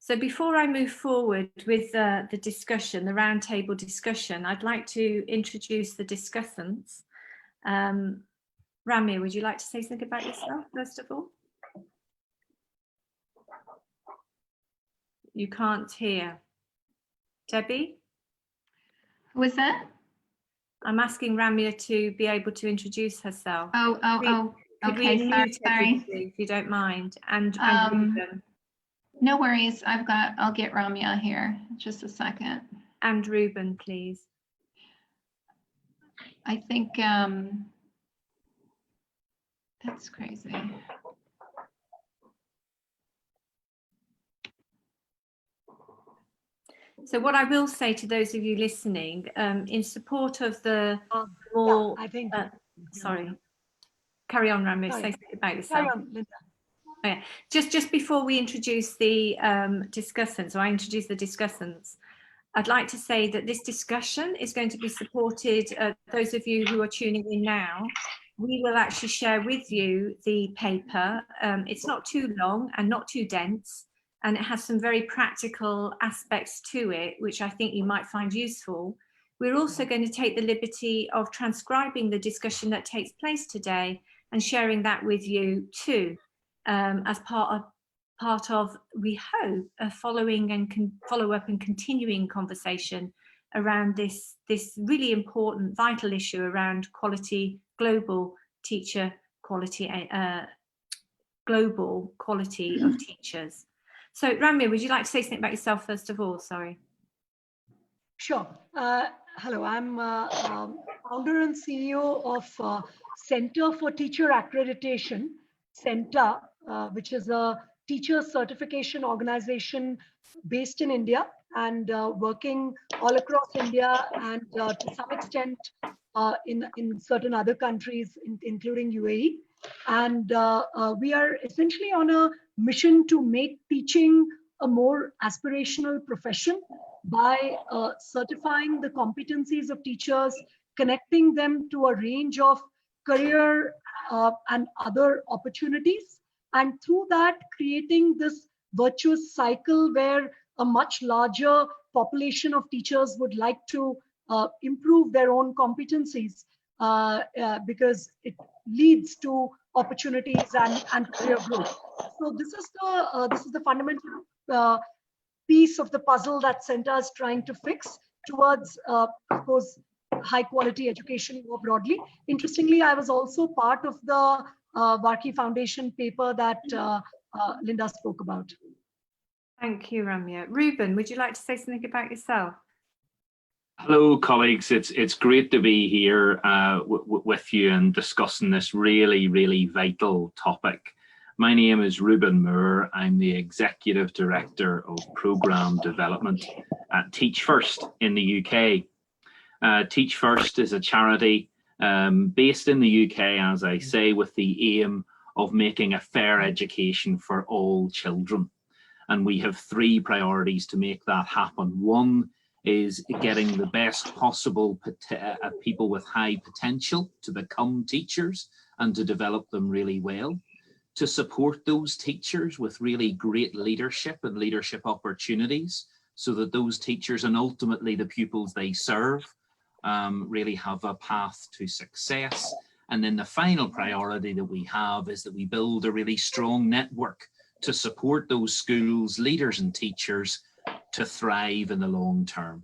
So before I move forward with the discussion, the roundtable discussion, I'd like to introduce the discussants. Ramya, would you like to say something about yourself, first of all? You can't hear. Debbie? Who was that? I'm asking Ramya to be able to introduce herself. Could we unmute sorry. If you don't mind. And Ruben. No worries. I'll get Ramya here. Just a second. And Ruben, please. I think that's crazy. So what I will say to those of you listening, in support of the more, yeah, I think. Sorry, carry on, Ramya. Say something about yourself. Carry on, Linda. Oh, yeah. Just before we introduce the discussants, or I introduce the discussants, I'd like to say that this discussion is going to be supported. Those of you who are tuning in now, we will actually share with you the paper. It's not too long and not too dense, and it has some very practical aspects to it, which I think you might find useful. We're also going to take the liberty of transcribing the discussion that takes place today and sharing that with you too, as part of, we hope, a following and follow-up and continuing conversation around this really important, vital issue around quality, global teacher quality, global quality of teachers. So Ramya, would you like to say something about yourself first of all? Sorry. Sure. Hello, I'm founder and CEO of Center for Teacher Accreditation, CENTA, which is a teacher certification organization based in India and working all across India and to some extent in certain other countries, including UAE. And we are essentially on a mission to make teaching a more aspirational profession by certifying the competencies of teachers, connecting them to a range of career and other opportunities, and through that creating this virtuous cycle where a much larger population of teachers would like to improve their own competencies because it leads to opportunities and career growth. So this is the fundamental piece of the puzzle that CENTA is trying to fix towards, of course, high quality education more broadly. Interestingly, I was also part of the Varkey Foundation paper that Linda spoke about. Thank you, Ramya. Ruben, would you like to say something about yourself? Hello, colleagues. It's great to be here with you and discussing this really vital topic. My name is Ruben Moore. I'm the Executive Director of Programme Development at Teach First in the UK. Teach First is a charity based in the UK, as I say, with the aim of making a fair education for all children. And we have three priorities to make that happen. One is getting the best possible people with high potential to become teachers and to develop them really well. To support those teachers with really great leadership and leadership opportunities so that those teachers and ultimately the pupils they serve really have a path to success. And then the final priority that we have is that we build a really strong network to support those schools, leaders and teachers to thrive in the long term.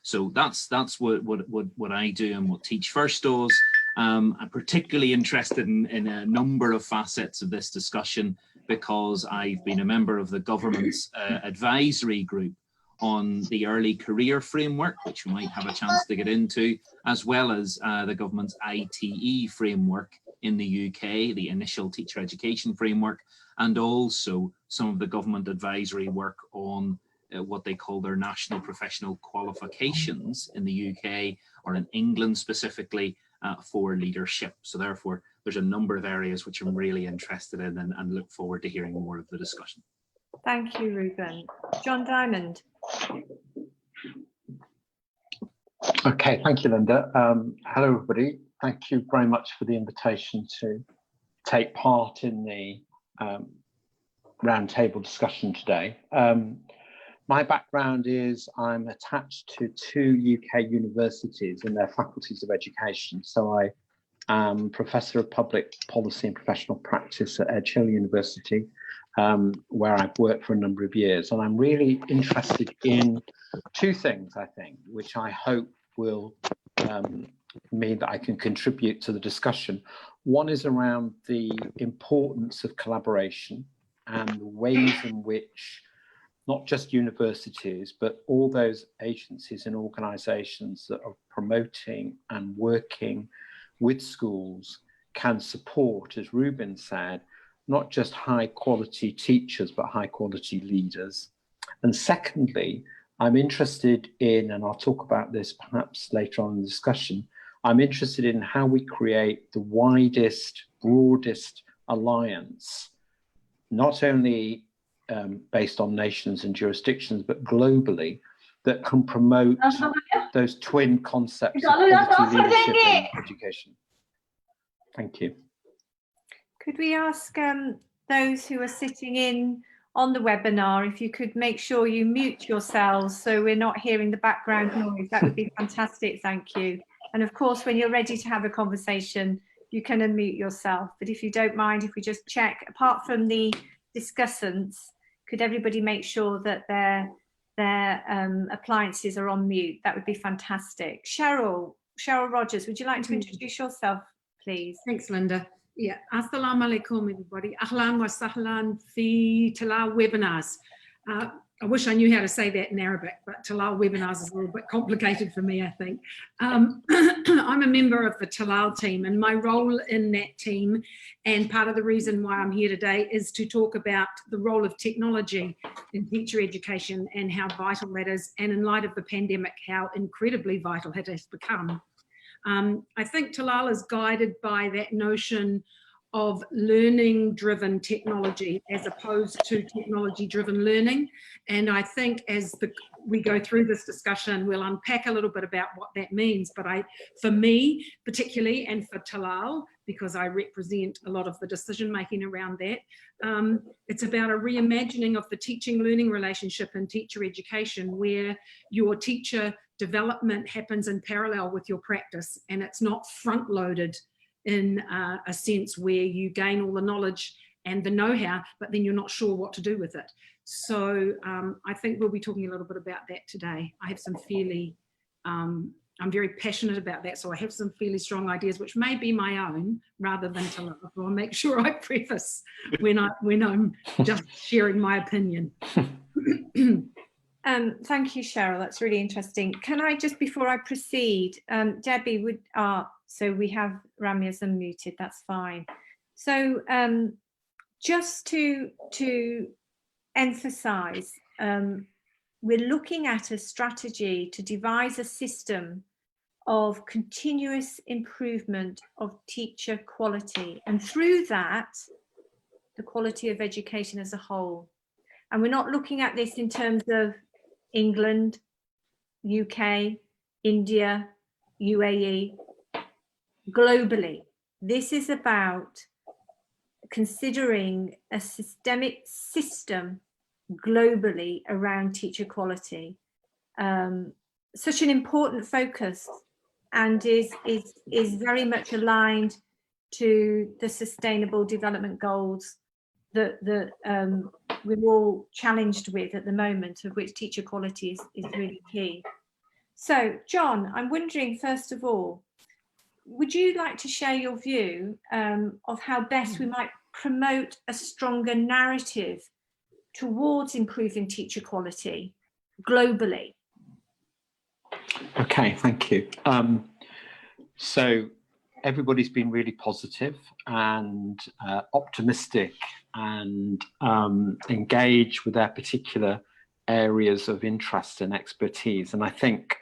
So that's what I do and what Teach First does. I'm particularly interested in a number of facets of this discussion because I've been a member of the government's advisory group on the early career framework, which we might have a chance to get into, as well as the government's ITE framework in the UK, the initial teacher education framework, and also some of the government advisory work on what they call their national professional qualifications in the UK, or in England specifically, for leadership. So therefore, there's a number of areas which I'm really interested in and look forward to hearing more of the discussion. Thank you, Ruben. John Diamond. Okay, thank you, Linda. Hello, everybody. Thank you very much for the invitation to take part in the roundtable discussion today. my background is I'm attached to 2 UK universities in their faculties of education. So I am Professor of Public Policy and Professional Practice at Edge Hill University, where I've worked for a number of years. And I'm really interested in 2 things, I think, which I hope will mean that I can contribute to the discussion. One is around the importance of collaboration and the ways in which not just universities, but all those agencies and organisations that are promoting and working with schools can support, as Ruben said, not just high quality teachers, but high quality leaders. And secondly, I'm interested in, and I'll talk about this perhaps later on in the discussion, I'm interested in how we create the widest, broadest alliance, not only based on nations and jurisdictions, but globally, that can promote those twin concepts of quality leadership in education. Thank you. Could we ask those who are sitting in on the webinar if you could make sure you mute yourselves so we're not hearing the background noise? That would be fantastic, thank you. And of course, when you're ready to have a conversation, you can unmute yourself. But if you don't mind, if we just check, apart from the discussants, could everybody make sure that their appliances are on mute? That would be fantastic. Cheryl Rogers, would you like to introduce yourself, please? Thanks, Linda. Yeah, assalamu alaikum, everybody. Ahlan wa sahlan fi Talal webinars. I wish I knew how to say that in Arabic, but Talal webinars is a little bit complicated for me, I think. I'm a member of the Talal team, and my role in that team, and part of the reason why I'm here today, is to talk about the role of technology in teacher education and how vital that is, and in light of the pandemic, how incredibly vital it has become. I think Talal is guided by that notion of learning-driven technology as opposed to technology-driven learning. And I think as we go through this discussion, we'll unpack a little bit about what that means. But for me, particularly, and for Talal, because I represent a lot of the decision-making around that, it's about a reimagining of the teaching-learning relationship in teacher education, where your teacher development happens in parallel with your practice, and it's not front-loaded in a sense where you gain all the knowledge and the know-how, but then you're not sure what to do with it. So I think we'll be talking a little bit about that today. I have some fairly, I'm very passionate about that, so I have some fairly strong ideas, which may be my own rather than to love. I'll make sure I preface when I'm just sharing my opinion. Thank you, Cheryl. That's really interesting. Can I just, before I proceed, Debbie would, so we have Ramia's unmuted, that's fine. So just to emphasize, we're looking at a strategy to devise a system of continuous improvement of teacher quality, and through that, the quality of education as a whole. And we're not looking at this in terms of England, UK, India, UAE, globally. This is about considering a systemic system globally around teacher quality. Such an important focus, and is very much aligned to the Sustainable Development Goals that we're all challenged with at the moment, of which teacher quality is really key. So, John, I'm wondering, first of all, would you like to share your view of how best we might promote a stronger narrative towards improving teacher quality globally? Okay, thank you. So everybody's been really positive and optimistic and engaged with their particular areas of interest and expertise. And I think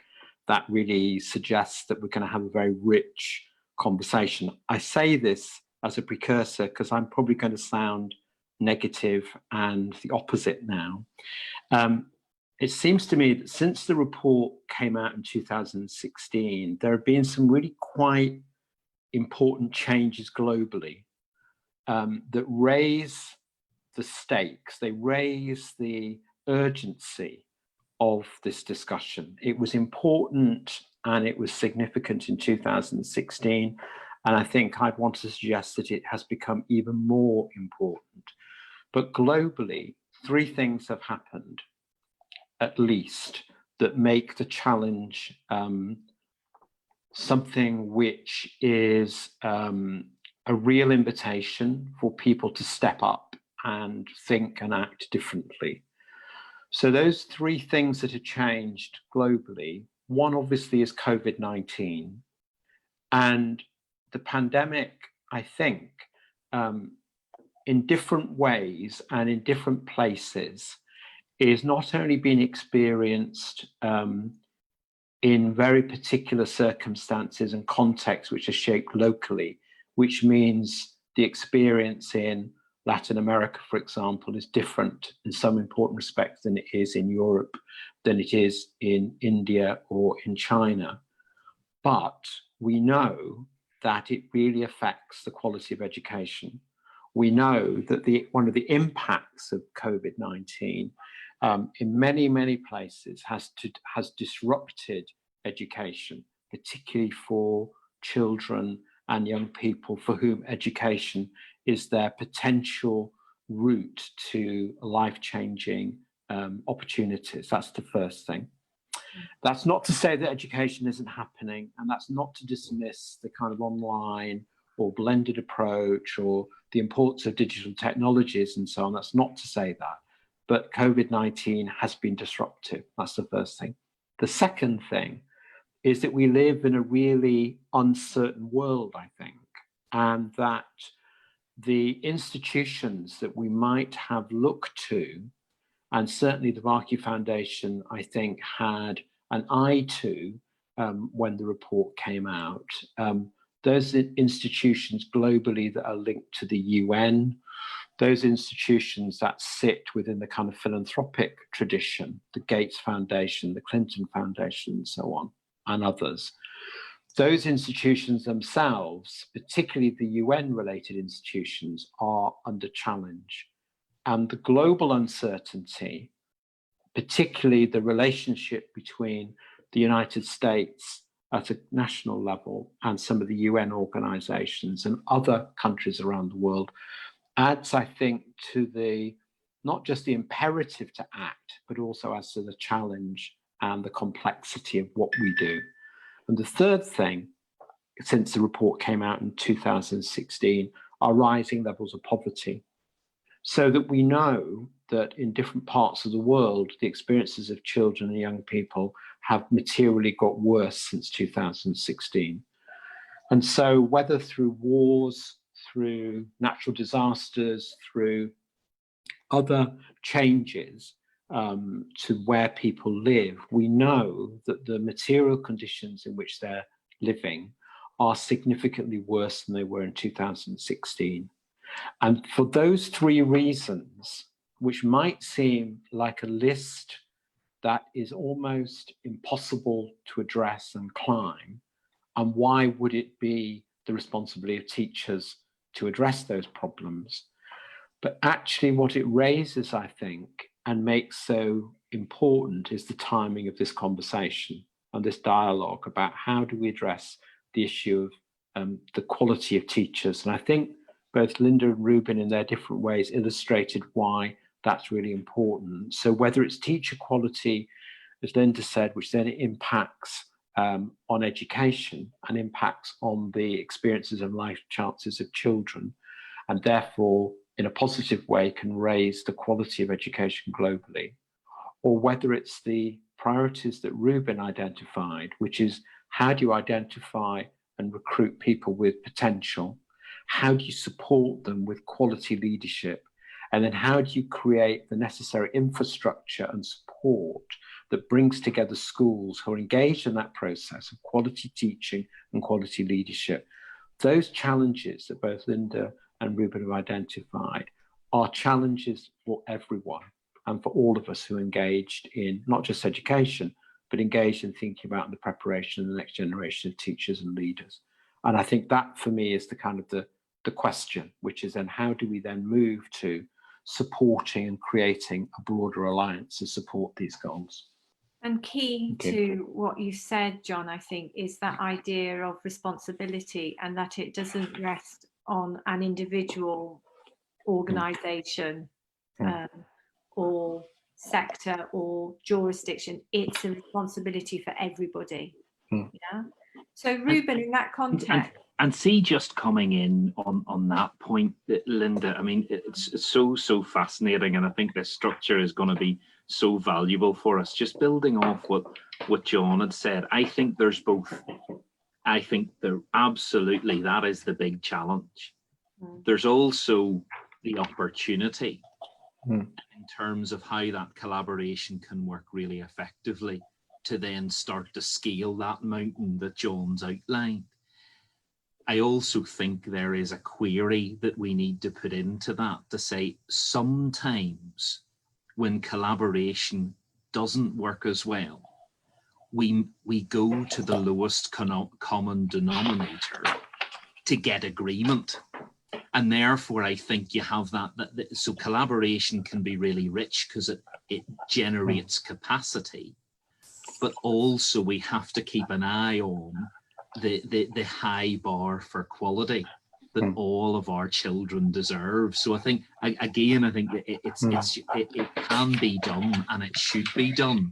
that really suggests that we're going to have a very rich conversation. I say this as a precursor because I'm probably going to sound negative and the opposite now. It seems to me that since the report came out in 2016, there have been some really quite important changes globally that raise the stakes, they raise the urgency of this discussion. It was important and it was significant in 2016. And I think I'd want to suggest that it has become even more important. But globally, three things have happened, at least, that make the challenge something which is a real invitation for people to step up and think and act differently. So those three things that have changed globally, one obviously is COVID-19. And the pandemic, I think, in different ways and in different places, is not only being experienced in very particular circumstances and contexts which are shaped locally, which means the experience in Latin America, for example, is different in some important respects than it is in Europe, than it is in India or in China. But we know that it really affects the quality of education. We know that one of the impacts of COVID-19 in many, many places has disrupted education, particularly for children and young people for whom education is their potential route to life-changing opportunities. That's the first thing. That's not to say that education isn't happening, and that's not to dismiss the kind of online or blended approach or the importance of digital technologies and so on. That's not to say that. But COVID-19 has been disruptive. That's the first thing. The second thing is that we live in a really uncertain world, I think, and that the institutions that we might have looked to, and certainly the Markey Foundation, I think, had an eye to when the report came out. Those institutions globally that are linked to the UN, those institutions that sit within the kind of philanthropic tradition, the Gates Foundation, the Clinton Foundation, and so on, and others. Those institutions themselves, particularly the UN-related institutions, are under challenge. And the global uncertainty, particularly the relationship between the United States at a national level and some of the UN organizations and other countries around the world, adds, I think, to the, not just the imperative to act, but also adds to the challenge and the complexity of what we do. And the third thing, since the report came out in 2016, are rising levels of poverty. So that we know that in different parts of the world, the experiences of children and young people have materially got worse since 2016. And so whether through wars, through natural disasters, through other changes to where people live, we know that the material conditions in which they're living are significantly worse than they were in 2016. And for those three reasons, which might seem like a list that is almost impossible to address and climb, and why would it be the responsibility of teachers to address those problems? But actually what it raises, I think, and makes so important is the timing of this conversation and this dialogue about how do we address the issue of the quality of teachers. And I think both Linda and Ruben in their different ways illustrated why that's really important. So whether it's teacher quality, as Linda said, which then impacts on education and impacts on the experiences and life chances of children, and therefore in a positive way can raise the quality of education globally, or whether it's the priorities that Ruben identified, which is how do you identify and recruit people with potential? How do you support them with quality leadership? And then how do you create the necessary infrastructure and support that brings together schools who are engaged in that process of quality teaching and quality leadership? Those challenges that both Linda and Ruben have identified are challenges for everyone and for all of us who are engaged in not just education, but engaged in thinking about the preparation of the next generation of teachers and leaders. And I think that for me is the kind of the question, which is then how do we then move to supporting and creating a broader alliance to support these goals? And key to what you said, John, I think, is that idea of responsibility, and that it doesn't rest on an individual organisation or sector or jurisdiction. It's a responsibility for everybody. Yeah. So Ruben, in that context. And see, just coming in on that point, Linda, I mean, it's so fascinating, and I think this structure is going to be so valuable for us. Just building off what John had said, I think there's both. I think there absolutely, that is the big challenge. There's also the opportunity in terms of how that collaboration can work really effectively to then start to scale that mountain that John's outlined. I also think there is a query that we need to put into that to say sometimes when collaboration doesn't work as well, we go to the lowest common denominator to get agreement. And therefore, I think you have that so collaboration can be really rich because it generates capacity, but also we have to keep an eye on the high bar for quality that all of our children deserve. So I think, again, I think that it can be done and it should be done.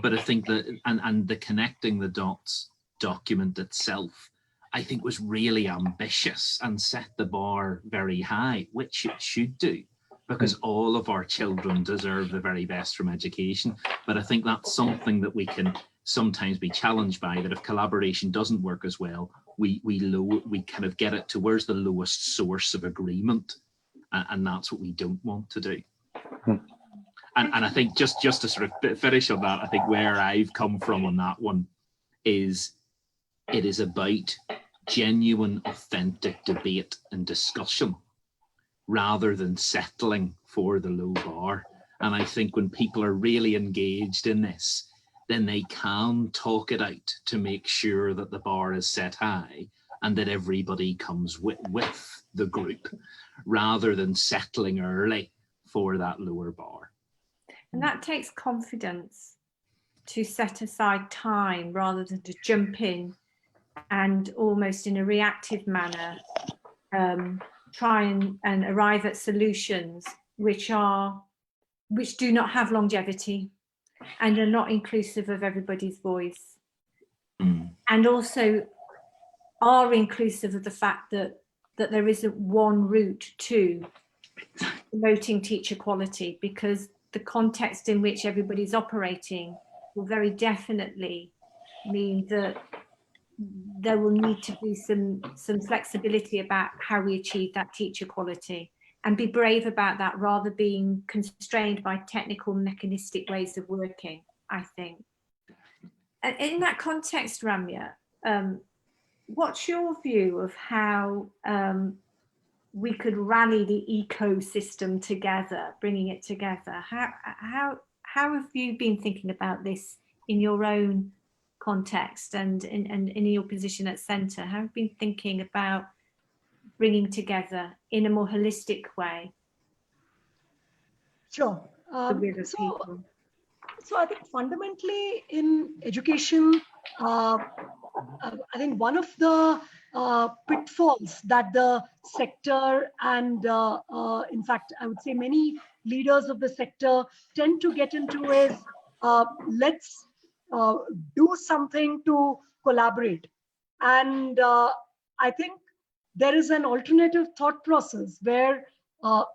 But I think that, and the connecting the dots document itself, I think was really ambitious and set the bar very high, which it should do, because all of our children deserve the very best from education. But I think that's something that we can sometimes be challenged by, that if collaboration doesn't work as well, we kind of get it to where's the lowest source of agreement, and that's what we don't want to do. And I think just to sort of finish on that, I think where I've come from on that one is it is about genuine, authentic debate and discussion rather than settling for the low bar. And I think when people are really engaged in this, then they can talk it out to make sure that the bar is set high and that everybody comes with the group rather than settling early for that lower bar. And that takes confidence to set aside time rather than to jump in and almost in a reactive manner try and arrive at solutions which do not have longevity and are not inclusive of everybody's voice, and also are inclusive of the fact that there isn't one route to promoting teacher quality, because the context in which everybody's operating will very definitely mean that there will need to be some flexibility about how we achieve that teacher quality, and be brave about that rather being constrained by technical mechanistic ways of working, I think. And in that context, Ramya, what's your view of how we could rally the ecosystem together, bringing it together? How have you been thinking about this in your own context and in your position at Centre? How have you been thinking about bringing together in a more holistic way? Sure. So I think fundamentally in education, I think one of the pitfalls that the sector and in fact, I would say many leaders of the sector tend to get into is let's do something to collaborate. And I think there is an alternative thought process where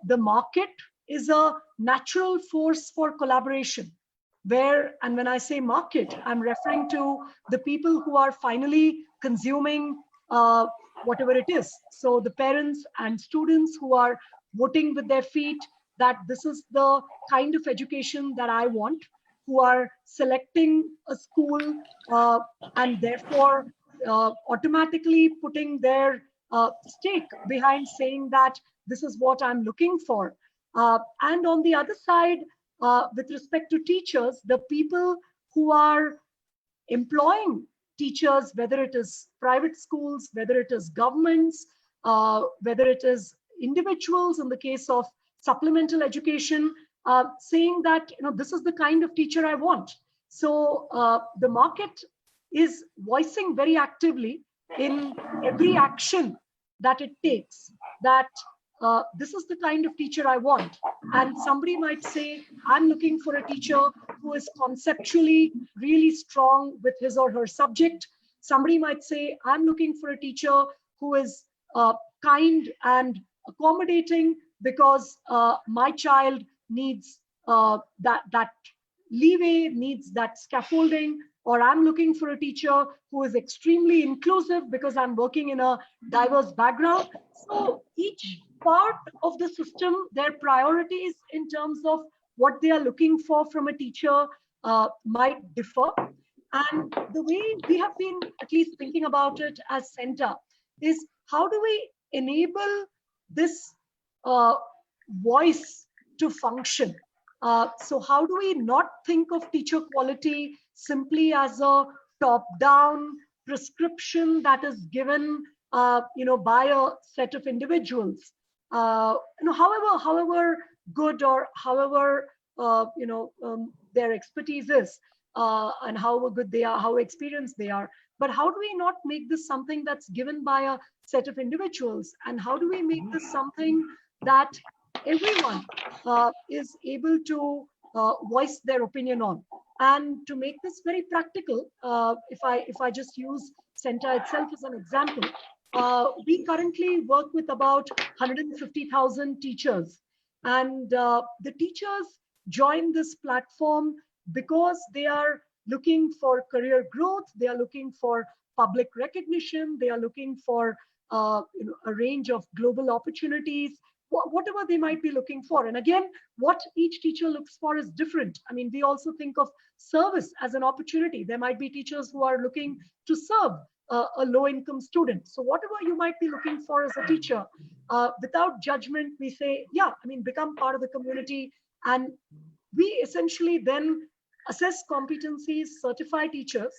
the market is a natural force for collaboration. And when I say market, I'm referring to the people who are finally consuming whatever it is. So the parents and students who are voting with their feet that this is the kind of education that I want, who are selecting a school and therefore automatically putting their stake behind saying that this is what I'm looking for. And on the other side, with respect to teachers, the people who are employing teachers, whether it is private schools, whether it is governments, whether it is individuals in the case of supplemental education, saying that this is the kind of teacher I want. So the market is voicing very actively in every action that it takes that this is the kind of teacher I want. And somebody might say, I'm looking for a teacher who is conceptually really strong with his or her subject. Somebody might say, I'm looking for a teacher who is kind and accommodating because my child needs that leeway, needs that scaffolding. Or I'm looking for a teacher who is extremely inclusive because I'm working in a diverse background. So each part of the system, their priorities in terms of what they are looking for from a teacher might differ. And the way we have been at least thinking about it as Center is, how do we enable this voice to function? So how do we not think of teacher quality simply as a top-down prescription that is given, by a set of individuals? However good or however their expertise is, and how good they are, how experienced they are. But how do we not make this something that's given by a set of individuals? And how do we make this something that everyone is able to voice their opinion on? And to make this very practical, if I just use Center itself as an example, we currently work with about 150,000 teachers. And the teachers join this platform because they are looking for career growth, they are looking for public recognition, they are looking for a range of global opportunities, whatever they might be looking for. And again, what each teacher looks for is different. I mean, we also think of service as an opportunity. There might be teachers who are looking to serve a low-income student. So whatever you might be looking for as a teacher, without judgment, we say, yeah, I mean, become part of the community. And we essentially then assess competencies, certify teachers.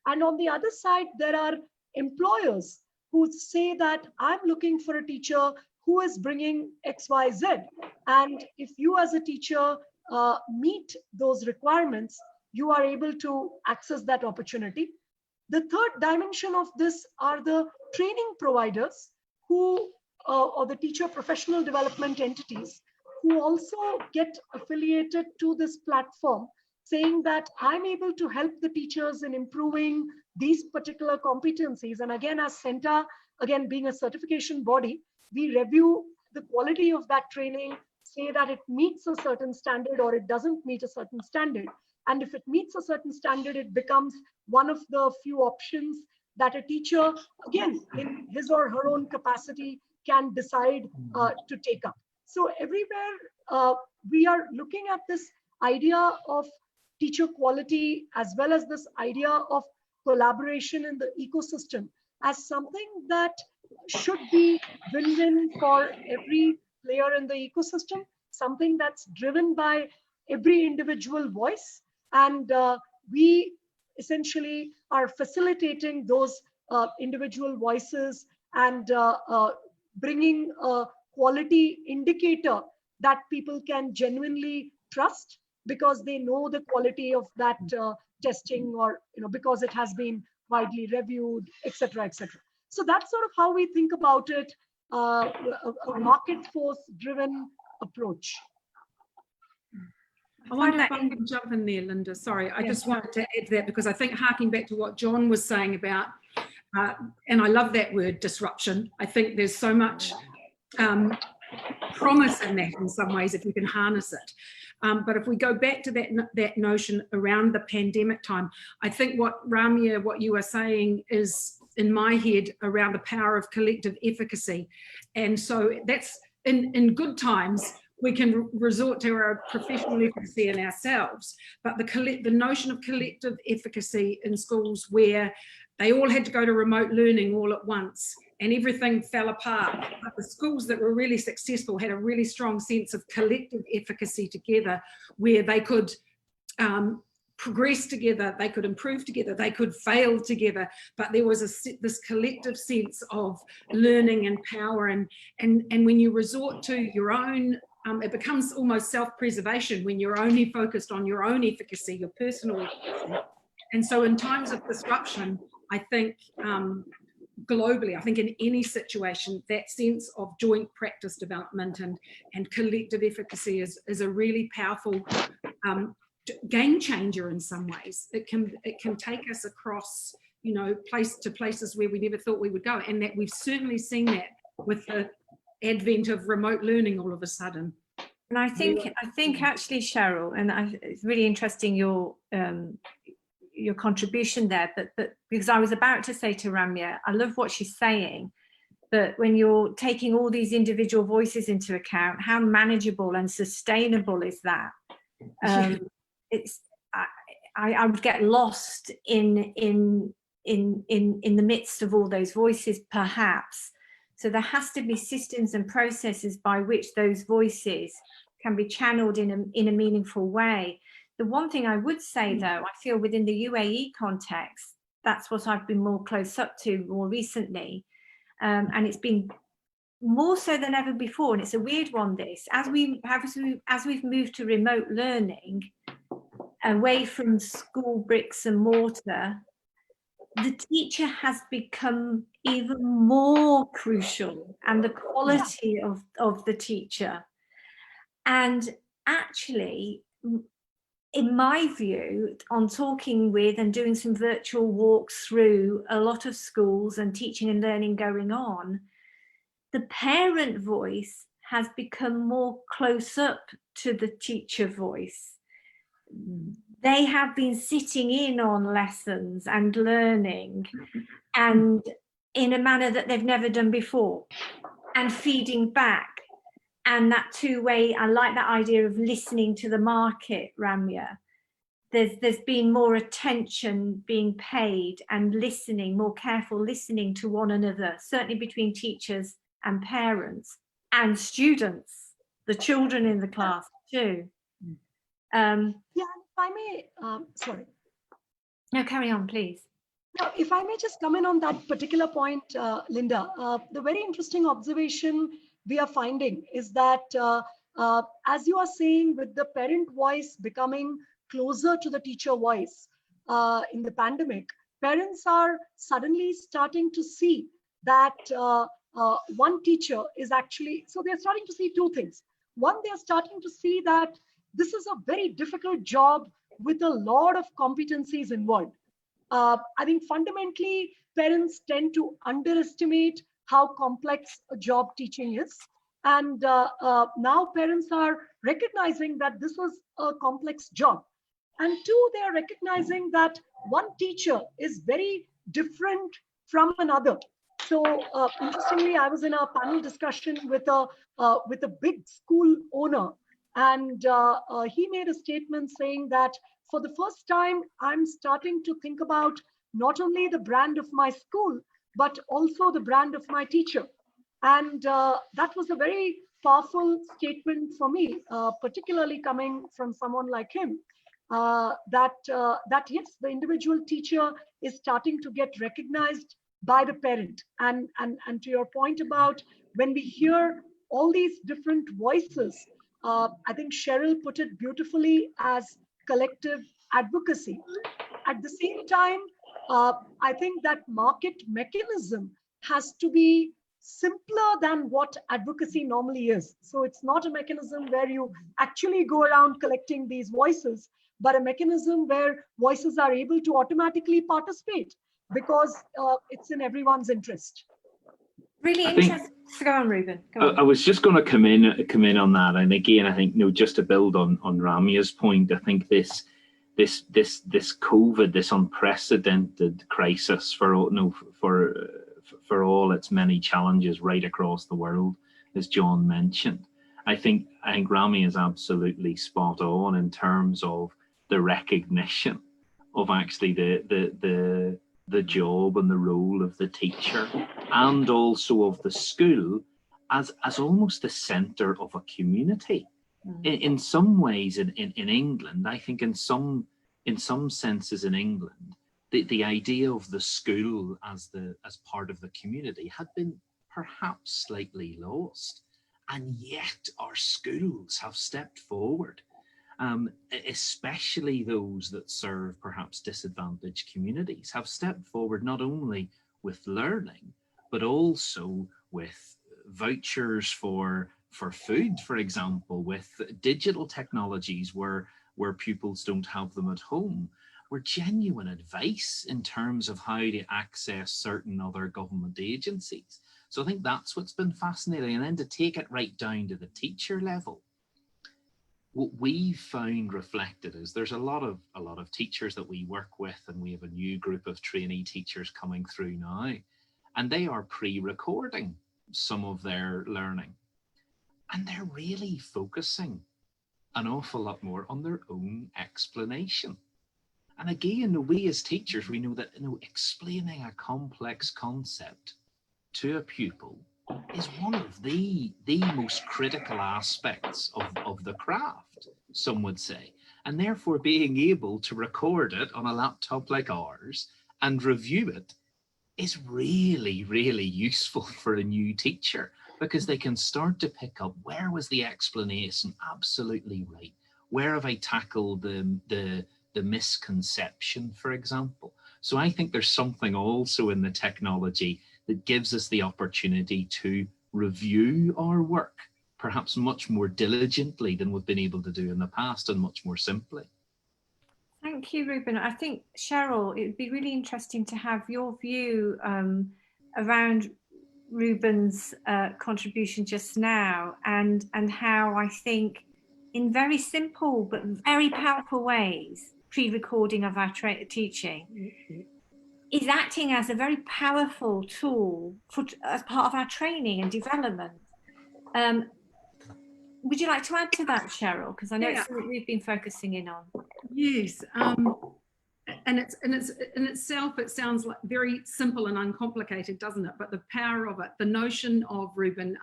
And on the other side, there are employers who say that I'm looking for a teacher who is bringing XYZ. And if you as a teacher meet those requirements, you are able to access that opportunity. The third dimension of this are the training providers who, or the teacher professional development entities, who also get affiliated to this platform, saying that I'm able to help the teachers in improving these particular competencies. And again, as Center, again, being a certification body, we review the quality of that training, say that it meets a certain standard or it doesn't meet a certain standard. And if it meets a certain standard, it becomes one of the few options that a teacher, again, in his or her own capacity, can decide to take up. So everywhere we are looking at this idea of teacher quality, as well as this idea of collaboration in the ecosystem, as something that should be win-win for every player in the ecosystem, something that's driven by every individual voice. And we essentially are facilitating those individual voices and bringing a quality indicator that people can genuinely trust, because they know the quality of that testing, or because it has been widely reviewed, etc., etc. So that's sort of how we think about it, a market force driven approach. I wonder if I can jump in there, Linda. Sorry, I just wanted to add to that, because I think harking back to what John was saying about, and I love that word, disruption. I think there's so much promise in that in some ways if you can harness it. But if we go back to that notion around the pandemic time, I think what Ramya, what you are saying is in my head around the power of collective efficacy. And so that's in good times, we can resort to our professional efficacy in ourselves, but the notion of collective efficacy in schools where they all had to go to remote learning all at once and everything fell apart. But the schools that were really successful had a really strong sense of collective efficacy together, where they could progress together, they could improve together, they could fail together, but there was this collective sense of learning and power. And when you resort to your own it becomes almost self-preservation when you're only focused on your own efficacy, your personal efficacy. And so in times of disruption, I think globally, I think in any situation, that sense of joint practice development and collective efficacy is a really powerful game changer in some ways. It can take us across, you know, places where we never thought we would go, and that we've certainly seen that with the advent of remote learning all of a sudden. And I think actually, Cheryl, and it's really interesting your contribution there, but because I was about to say to Ramya, I love what she's saying, but when you're taking all these individual voices into account, how manageable and sustainable is that? I would get lost in the midst of all those voices, perhaps. So there has to be systems and processes by which those voices can be channeled in a meaningful way. The one thing I would say, though, I feel within the UAE context, that's what I've been more close up to more recently, and it's been more so than ever before. And it's a weird one. This, as we've moved to remote learning, away from school bricks and mortar, the teacher has become even more crucial, and the quality of the teacher. And actually, in my view, on talking with and doing some virtual walks through a lot of schools and teaching and learning going on, the parent voice has become more close up to the teacher voice. They have been sitting in on lessons and learning, and in a manner that they've never done before, and feeding back. And that two-way, I like that idea of listening to the market, Ramya. There's been more attention being paid and listening, more careful listening to one another, certainly between teachers and parents and students, the children in the class too. Yeah, if I may, sorry. No, carry on, please. Now, if I may just come in on that particular point, Linda, the very interesting observation we are finding is that, as you are saying, with the parent voice becoming closer to the teacher voice in the pandemic, parents are suddenly starting to see that one teacher is actually, so they're starting to see two things. One, they're starting to see that this is a very difficult job with a lot of competencies involved. I think fundamentally, parents tend to underestimate how complex a job teaching is. And now parents are recognizing that this is a complex job. And two, they are recognizing that one teacher is very different from another. So interestingly, I was in a panel discussion with a big school owner, and he made a statement saying that for the first time, I'm starting to think about not only the brand of my school, but also the brand of my teacher. And that was a very powerful statement for me, particularly coming from someone like him, that yes, the individual teacher is starting to get recognized by the parent. And to your point about when we hear all these different voices, I think Cheryl put it beautifully as collective advocacy. At the same time, I think that market mechanism has to be simpler than what advocacy normally is. So it's not a mechanism where you actually go around collecting these voices, but a mechanism where voices are able to automatically participate because it's in everyone's interest. Really interesting. Go on, Ruben. Go on. I was just going to come in on that, and again, I think, just to build on Ramya's point, I think this COVID, this unprecedented crisis for all its many challenges right across the world, as John mentioned, I think Ramya is absolutely spot on in terms of the recognition of actually the job and the role of the teacher, and also of the school as almost the center of a community. In some ways, in England, I think in some senses in England, the idea of the school as part of the community had been perhaps slightly lost. And yet our schools have stepped forward, especially those that serve perhaps disadvantaged communities, have stepped forward not only with learning, but also with vouchers for food, for example, with digital technologies where pupils don't have them at home, where genuine advice in terms of how to access certain other government agencies. So I think that's what's been fascinating. And then to take it right down to the teacher level, what we found reflected is there's a lot of teachers that we work with, and we have a new group of trainee teachers coming through now, and they are pre-recording some of their learning, and they're really focusing an awful lot more on their own explanation. And again, we as teachers, we know that explaining a complex concept to a pupil is one of the most critical aspects of the craft, some would say. And therefore being able to record it on a laptop like ours and review it is really, really useful for a new teacher, because they can start to pick up, where was the explanation absolutely right? Where have I tackled the misconception, for example? So I think there's something also in the technology that gives us the opportunity to review our work, perhaps much more diligently than we've been able to do in the past, and much more simply. Thank you, Ruben. I think, Cheryl, it would be really interesting to have your view around Ruben's contribution just now, and how I think in very simple but very powerful ways, pre-recording of our teaching is acting as a very powerful tool as part of our training and development. Would you like to add to that, Cheryl? Because I know it's something we've been focusing in on. Yes, and in itself, it sounds like very simple and uncomplicated, doesn't it? But the power of it, the notion of, Ruben,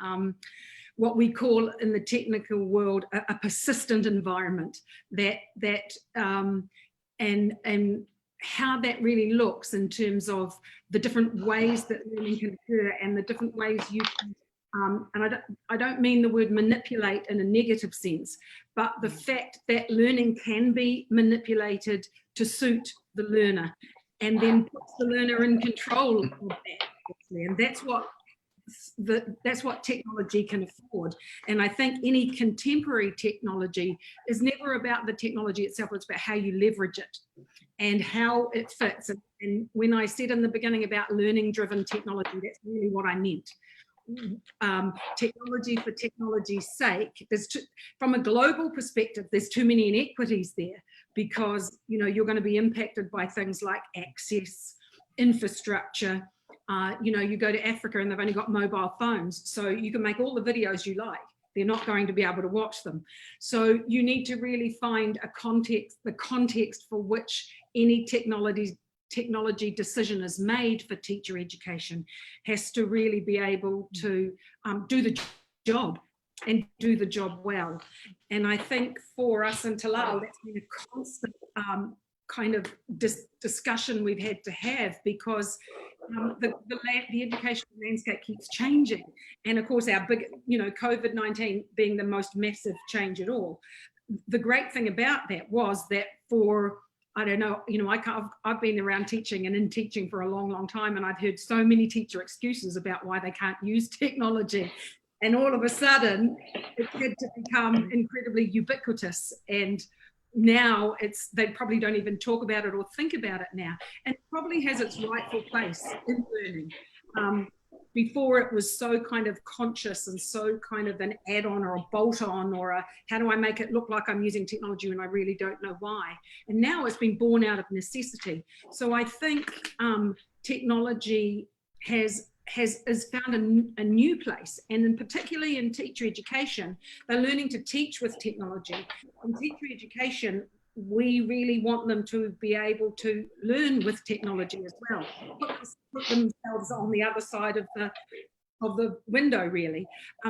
what we call in the technical world a persistent environment, and how that really looks in terms of the different ways that learning can occur, and the different ways you can, and I don't mean the word manipulate in a negative sense, but the fact that learning can be manipulated to suit the learner, and then puts the learner in control of that, and that's what technology can afford. And I think any contemporary technology is never about the technology itself, it's about how you leverage it and how it fits. And when I said in the beginning about learning-driven technology, that's really what I meant. Technology for technology's sake, from a global perspective, there's too many inequities there, because you're going to be impacted by things like access, infrastructure. You go to Africa and they've only got mobile phones, so you can make all the videos you like, they're not going to be able to watch them. So you need to really find the context for which any technology decision is made for teacher education has to really be able to do the job, and do the job well. And I think for us in Talau, that's been a constant kind of discussion we've had to have, because the educational landscape keeps changing. And of course, our big, COVID-19 being the most massive change at all. The great thing about that was that for, I don't know, I've been around teaching and in teaching for a long, long time, and I've heard so many teacher excuses about why they can't use technology. And all of a sudden, it had to become incredibly ubiquitous. And now they probably don't even talk about it or think about it now. And it probably has its rightful place in learning. Before, it was so kind of conscious and so kind of an add-on or a bolt-on, or how do I make it look like I'm using technology when I really don't know why? And now it's been born out of necessity. So I think technology has found a new place, and particularly in teacher education, they're learning to teach with technology. In teacher education, we really want them to be able to learn with technology as well, put themselves on the other side of the window, really.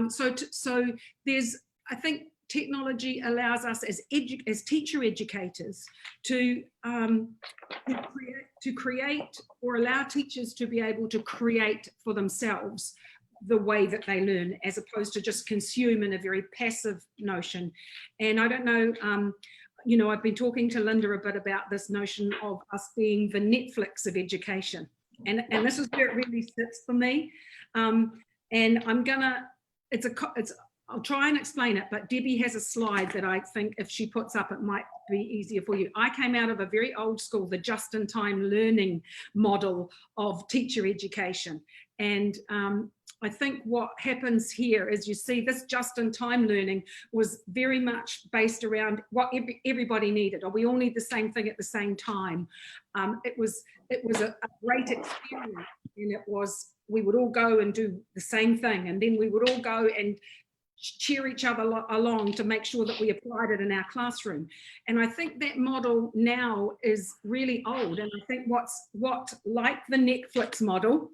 So there's, I think technology allows us as teacher educators to create, or allow teachers to be able to create for themselves the way that they learn, as opposed to just consume in a very passive notion. And I don't know, you know, I've been talking to Linda a bit about this notion of us being the Netflix of education. And this is where it really sits for me. And I'm gonna, I'll try and explain it, but Debbie has a slide that I think if she puts up, it might be easier for you. I came out of a very old school, the just-in-time learning model of teacher education. And I think what happens here is you see this just-in-time learning was very much based around what everybody needed, or we all need the same thing at the same time. It was a great experience, and we would all go and do the same thing, and then we would all go and cheer each other along to make sure that we applied it in our classroom. And I think that model now is really old. And I think what like the Netflix model,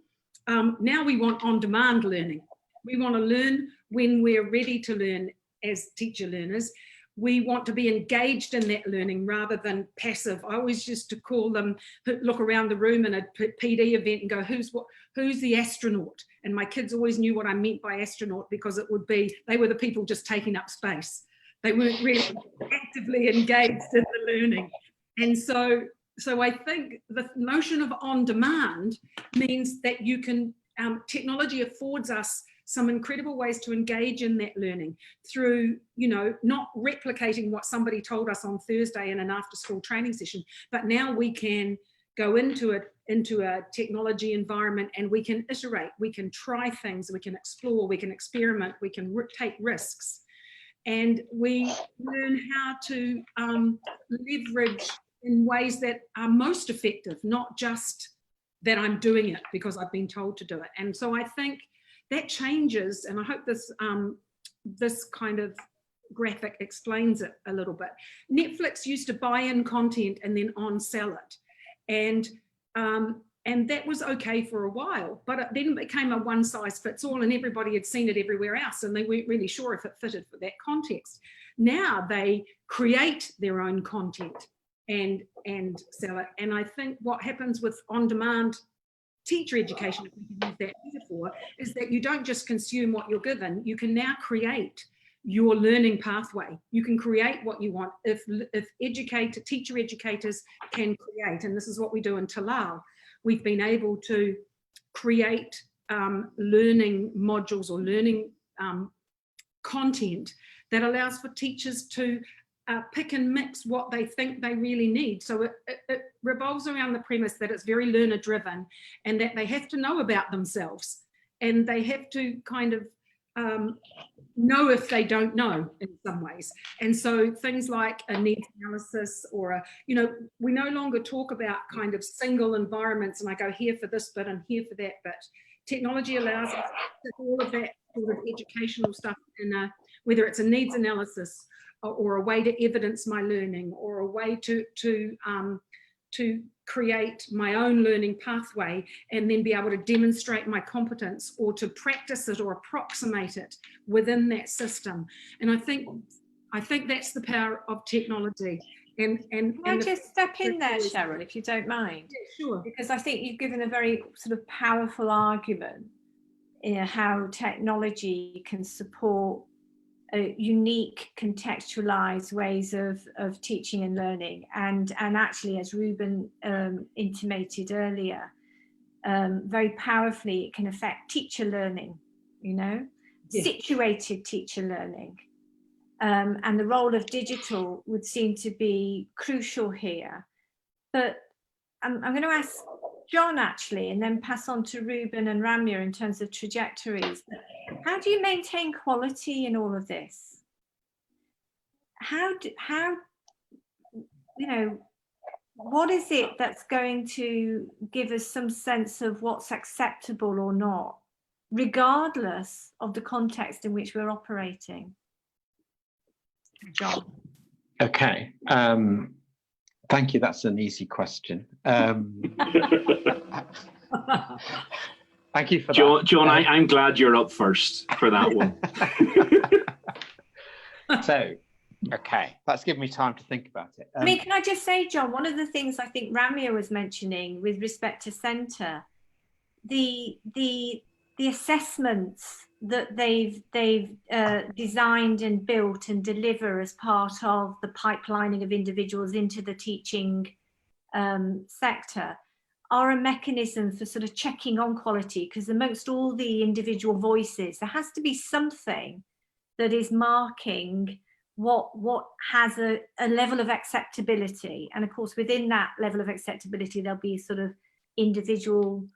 now we want on-demand learning. We want to learn when we're ready to learn as teacher learners. We want to be engaged in that learning rather than passive. I always used to call them, look around the room in a PD event and go, who's the astronaut? And my kids always knew what I meant by astronaut, because it would be, they were the people just taking up space. They weren't really actively engaged in the learning. And so I think the notion of on-demand means that you can, technology affords us some incredible ways to engage in that learning through, you know, not replicating what somebody told us on Thursday in an after-school training session, but now we can go into a technology environment and we can iterate, we can try things, we can explore, we can experiment, we can take risks, and we learn how to leverage in ways that are most effective, not just that I'm doing it because I've been told to do it. And so I think that changes, and I hope this kind of graphic explains it a little bit. Netflix used to buy in content and then on-sell it. And that was okay for a while, but it then became a one-size-fits-all, and everybody had seen it everywhere else, and they weren't really sure if it fitted for that context. Now they create their own content and sell it. And I think what happens with on-demand teacher education, if we can use that metaphor, is that you don't just consume what you're given, you can now create your learning pathway. You can create what you want. If teacher educators can create, and this is what we do in Talal, we've been able to create learning modules or learning content that allows for teachers to pick and mix what they think they really need. So it revolves around the premise that it's very learner driven, and that they have to know about themselves, and they have to kind of know if they don't know in some ways. And so things like a needs analysis or you know, we no longer talk about kind of single environments and I go here for this bit and here for that bit. Technology allows us to do all of that sort of educational stuff in whether it's a needs analysis or a way to evidence my learning, or a way to create my own learning pathway and then be able to demonstrate my competence, or to practice it or approximate it within that system. And I think that's the power of technology. And can I just step in there, Cheryl, if you don't mind? Yeah, sure. Because I think you've given a very sort of powerful argument in how technology can support unique contextualized ways of teaching and learning, and actually, as Ruben intimated earlier, very powerfully it can affect teacher learning, you know, yes. Situated teacher learning, and the role of digital would seem to be crucial here. But I'm going to ask John actually, and then pass on to Ruben and Ramya in terms of trajectories. How do you maintain quality in all of this? How you know, what is it that's going to give us some sense of what's acceptable or not, regardless of the context in which we're operating? John. Okay. Thank you. That's an easy question. Thank you for that. John, I'm glad you're up first for that one. So, okay, that's given me time to think about it. I mean, can I just say, John, one of the things I think Ramya was mentioning with respect to centre, the the assessments that they've designed and built and deliver as part of the pipelining of individuals into the teaching sector are a mechanism for sort of checking on quality, because amongst all the individual voices, there has to be something that is marking what has a level of acceptability. And of course, within that level of acceptability, there'll be sort of individual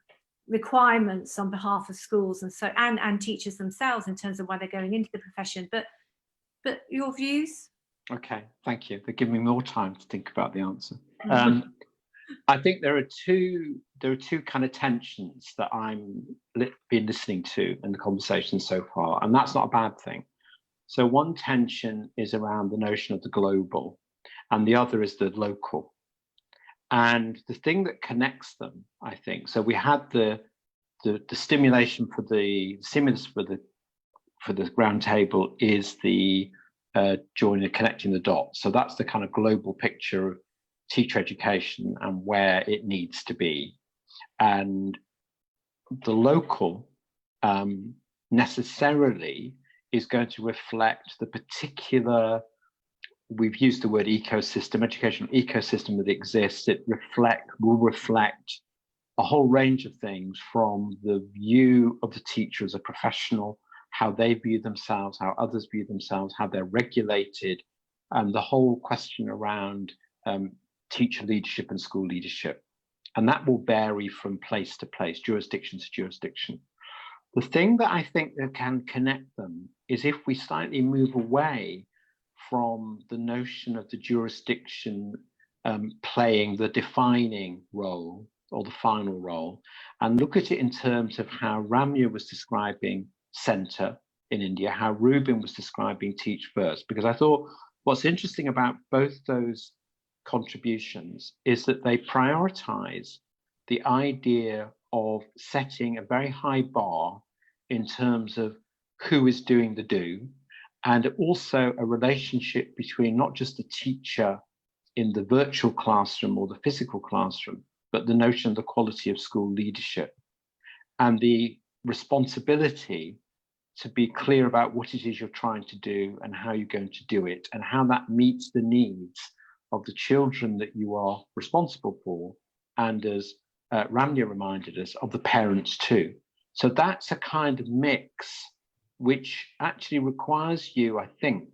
requirements on behalf of schools and teachers themselves in terms of why they're going into the profession. But your views? Okay, thank you. They're giving me more time to think about the answer. I think there are two kind of tensions that I'm been listening to in the conversation so far, and that's not a bad thing. So one tension is around the notion of the global, and the other is the local. And the thing that connects them, I think, so we had the stimulation for the stimulus for the round table is the joining, connecting the dots. So that's the kind of global picture of teacher education and where it needs to be. And the local necessarily is going to reflect the particular, we've used the word ecosystem, educational ecosystem that exists. It will reflect a whole range of things, from the view of the teacher as a professional, how they view themselves, how others view themselves, how they're regulated, and the whole question around teacher leadership and school leadership. And that will vary from place to place, jurisdiction to jurisdiction. The thing that I think that can connect them is if we slightly move away from the notion of the jurisdiction playing the defining role or the final role, and look at it in terms of how Ramya was describing centre in India, how Ruben was describing teach first, because I thought what's interesting about both those contributions is that they prioritize the idea of setting a very high bar in terms of who is doing the do, and also a relationship between not just the teacher in the virtual classroom or the physical classroom, but the notion of the quality of school leadership and the responsibility to be clear about what it is you're trying to do and how you're going to do it, and how that meets the needs of the children that you are responsible for, and as Ramya reminded us, of the parents too. So that's a kind of mix which actually requires you, I think,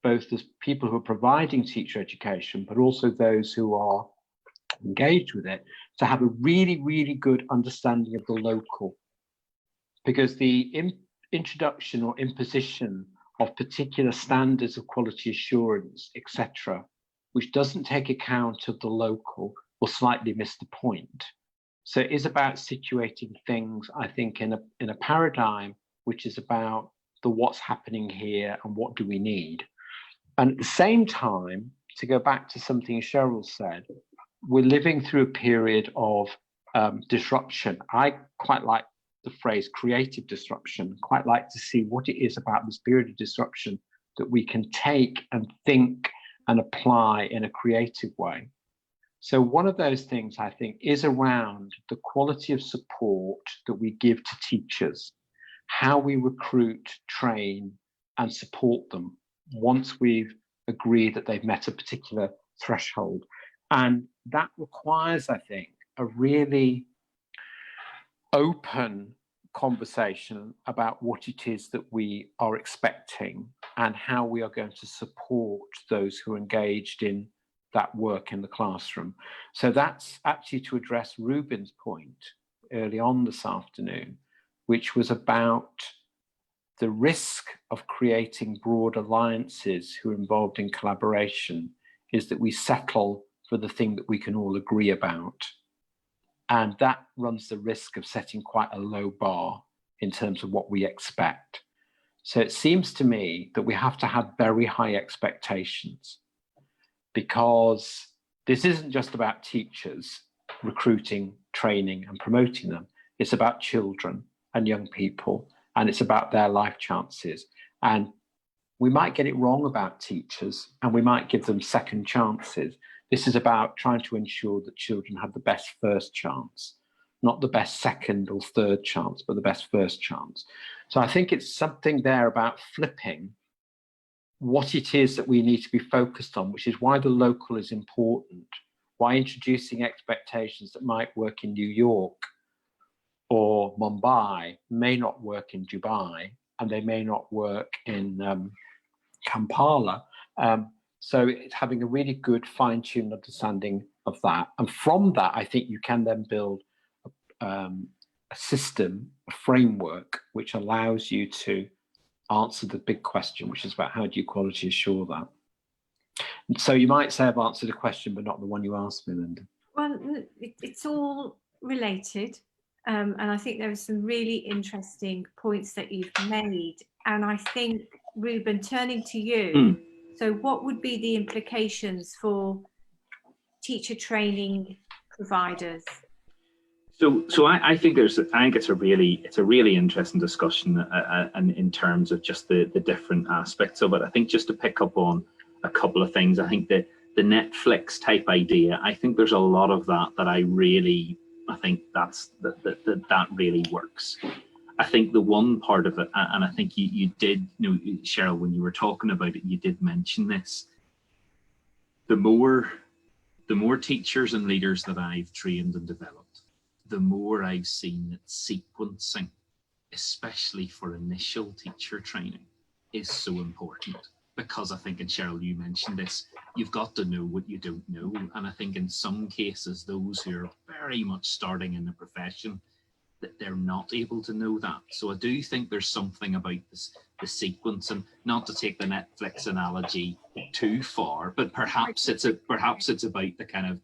both as people who are providing teacher education, but also those who are engaged with it, to have a really, really good understanding of the local. Because the introduction or imposition of particular standards of quality assurance, etc., which doesn't take account of the local, will slightly miss the point. So it is about situating things, I think, in a paradigm which is about the what's happening here and what do we need. And at the same time, to go back to something Cheryl said, we're living through a period of disruption. I quite like the phrase creative disruption, quite like to see what it is about this period of disruption that we can take and think and apply in a creative way. So one of those things, I think, is around the quality of support that we give to teachers, how we recruit, train, and support them once we've agreed that they've met a particular threshold. And that requires, I think, a really open conversation about what it is that we are expecting and how we are going to support those who are engaged in that work in the classroom. So that's actually to address Ruben's point early on this afternoon, which was about the risk of creating broad alliances who are involved in collaboration is that we settle for the thing that we can all agree about. And that runs the risk of setting quite a low bar in terms of what we expect. So it seems to me that we have to have very high expectations, because this isn't just about teachers recruiting, training, and promoting them. It's about children and young people, and it's about their life chances. And we might get it wrong about teachers, and we might give them second chances. This is about trying to ensure that children have the best first chance, not the best second or third chance, but the best first chance. So I think it's something there about flipping what it is that we need to be focused on, which is why the local is important, why introducing expectations that might work in New York or Mumbai may not work in Dubai, and they may not work in Kampala. So it's having a really good fine-tuned understanding of that. And from that, I think you can then build a system, a framework, which allows you to answer the big question, which is about how do you quality assure that? And so you might say I've answered a question, but not the one you asked me, Linda. Well, it's all related. And I think there are some really interesting points that you've made. And I think, Ruben, turning to you, so what would be the implications for teacher training providers? So I think it's a really interesting discussion, and in terms of just the different aspects of it. I think just to pick up on a couple of things, I think that the Netflix type idea, I think there's a lot of that I think that really works. I think the one part of it, and I think you did, Cheryl, when you were talking about it, you did mention this. The more teachers and leaders that I've trained and developed, the more I've seen that sequencing, especially for initial teacher training, is so important. Because I think, and Cheryl, you mentioned this, you've got to know what you don't know. And I think in some cases, those who are very much starting in the profession, that they're not able to know that. So I do think there's something about the sequence, and not to take the Netflix analogy too far, but perhaps it's about the kind of,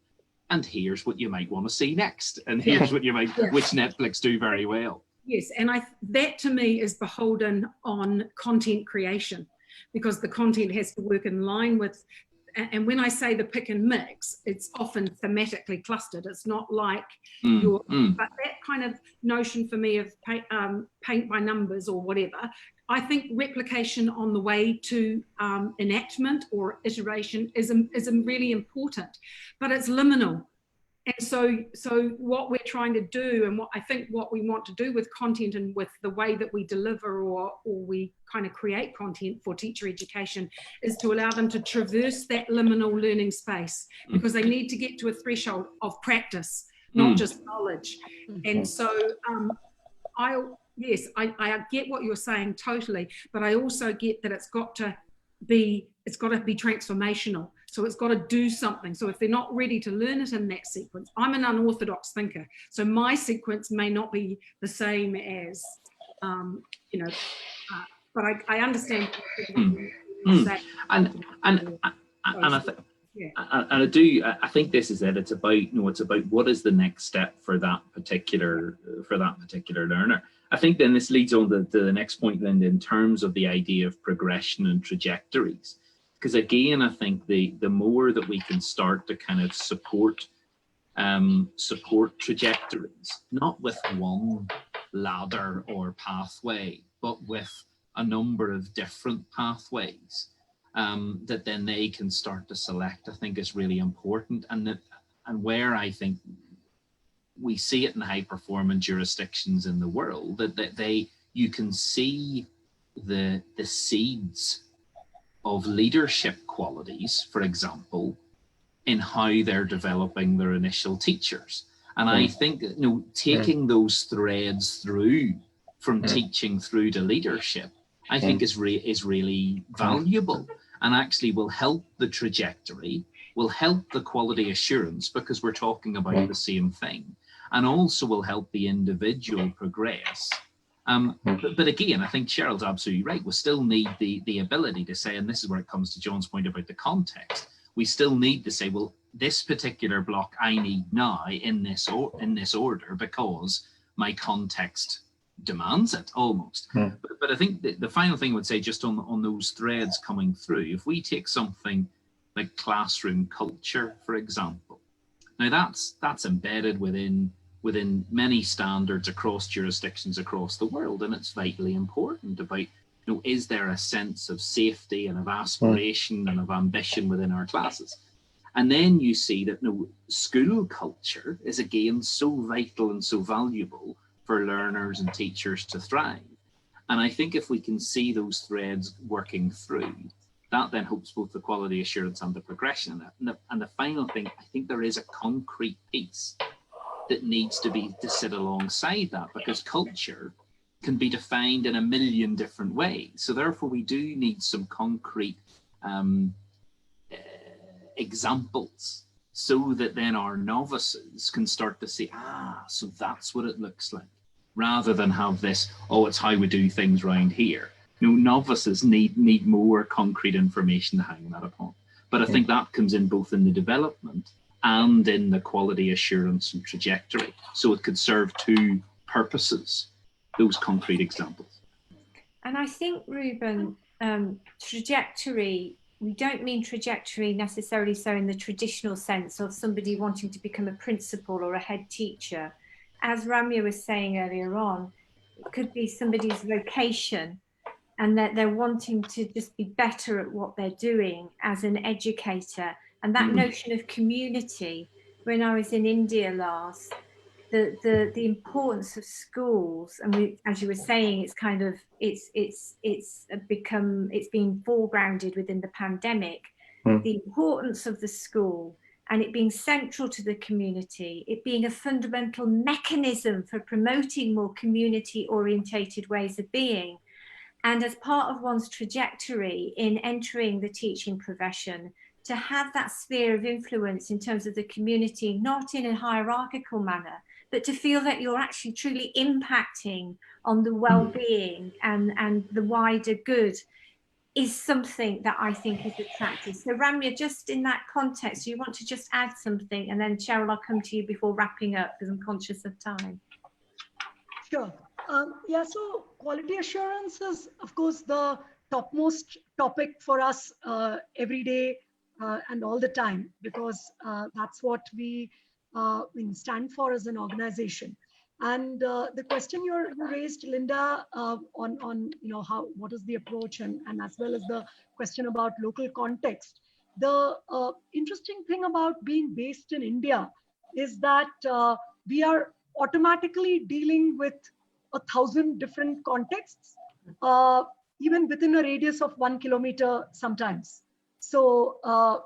and here's what you might want to see next, and here's what you might, which Netflix do very well. Yes, and that to me is beholden on content creation, because the content has to work in line with, and when I say the pick and mix, it's often thematically clustered. It's not like but that kind of notion for me of paint by numbers or whatever, I think replication on the way to enactment or iteration is really important, but it's liminal. And so what we're trying to do, and what we want to do with content and with the way that we deliver or we kind of create content for teacher education, is to allow them to traverse that liminal learning space, because they need to get to a threshold of practice, not just knowledge. And so I get what you're saying totally, but I also get that it's got to be transformational. So it's got to do something. So if they're not ready to learn it in that sequence, I'm an unorthodox thinker. So my sequence may not be the same as, but I understand. I think this is it. It's about what is the next step for that particular learner. I think then this leads on to the next point, Linda, in terms of the idea of progression and trajectories. Because again, I think the more that we can start to kind of support trajectories, not with one ladder or pathway, but with a number of different pathways that then they can start to select, I think is really important. And where I think we see it in high performing jurisdictions in the world, that you can see the seeds of leadership qualities, for example, in how they're developing their initial teachers. And I think taking those threads through from teaching through to leadership, I think is really valuable, and actually will help the trajectory, will help the quality assurance, because we're talking about the same thing, and also will help the individual progress. But again, I think Cheryl's absolutely right. We still need the ability to say, and this is where it comes to John's point about the context, we still need to say, well, this particular block I need now in this order because my context demands it almost. But I think the final thing I would say, just on those threads coming through, if we take something like classroom culture, for example, now that's embedded within many standards across jurisdictions across the world, and it's vitally important about, is there a sense of safety and of aspiration and of ambition within our classes? And then you see that school culture is again so vital and so valuable for learners and teachers to thrive. And I think if we can see those threads working through, that then helps both the quality assurance and the progression. And the final thing, I think there is a concrete piece that needs to sit alongside that, because culture can be defined in a million different ways. So therefore we do need some concrete examples, so that then our novices can start to see, so that's what it looks like, rather than have this, oh, it's how we do things around here. Novices need more concrete information to hang that upon. But I think that comes in both in the development and in the quality assurance and trajectory. So it could serve two purposes, those concrete examples. And I think, Ruben, trajectory, we don't mean trajectory necessarily so in the traditional sense of somebody wanting to become a principal or a head teacher. As Ramya was saying earlier on, it could be somebody's vocation, and that they're wanting to just be better at what they're doing as an educator. And that notion of community, when I was in India last, the importance of schools, and we, as you were saying, it's kind of it's been foregrounded within the pandemic. The importance of the school and it being central to the community, it being a fundamental mechanism for promoting more community orientated ways of being. And as part of one's trajectory in entering the teaching profession, to have that sphere of influence in terms of the community, not in a hierarchical manner, but to feel that you're actually truly impacting on the well-being and the wider good, is something that I think is attractive. So Ramya, just in that context, you want to just add something, and then Cheryl, I'll come to you before wrapping up because I'm conscious of time. Sure. Yeah, so quality assurance is, of course, the topmost topic for us every day and all the time, because that's what we stand for as an organization. And the question you raised, Linda, on what is the approach, and as well as the question about local context. The interesting thing about being based in India is that we are automatically dealing with 1,000 different contexts, even within a radius of 1 kilometer sometimes. So,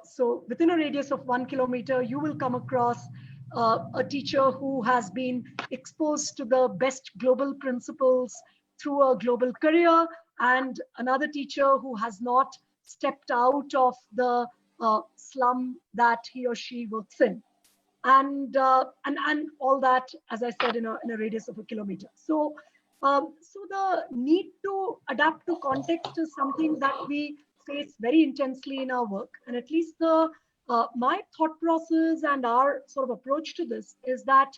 so within a radius of 1 kilometer, you will come across a teacher who has been exposed to the best global principles through a global career, and another teacher who has not stepped out of the slum that he or she works in. And all that, as I said, in a radius of 1 kilometer. So, so the need to adapt to context is something that we face very intensely in our work. And at least the my thought process and our sort of approach to this is that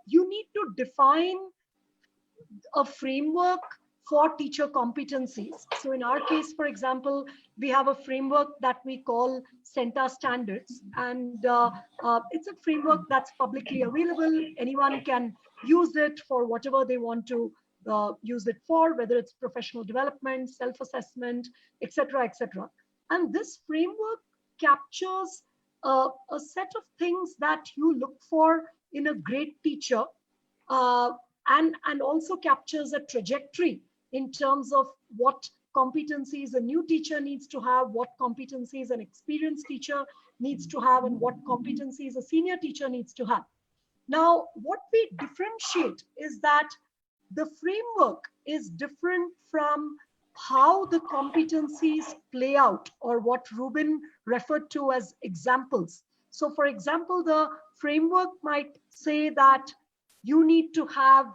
you need to define a framework for teacher competencies. So in our case, for example, we have a framework that we call CENTA standards, and it's a framework that's publicly available. Anyone can use it for whatever they want to use it for, whether it's professional development, self-assessment, etc., etc. And this framework captures a set of things that you look for in a great teacher, and also captures a trajectory in terms of what competencies a new teacher needs to have, what competencies an experienced teacher needs to have, and what competencies a senior teacher needs to have. Now, what we differentiate is that the framework is different from how the competencies play out, or what Ruben referred to as examples. So for example, the framework might say that you need to have,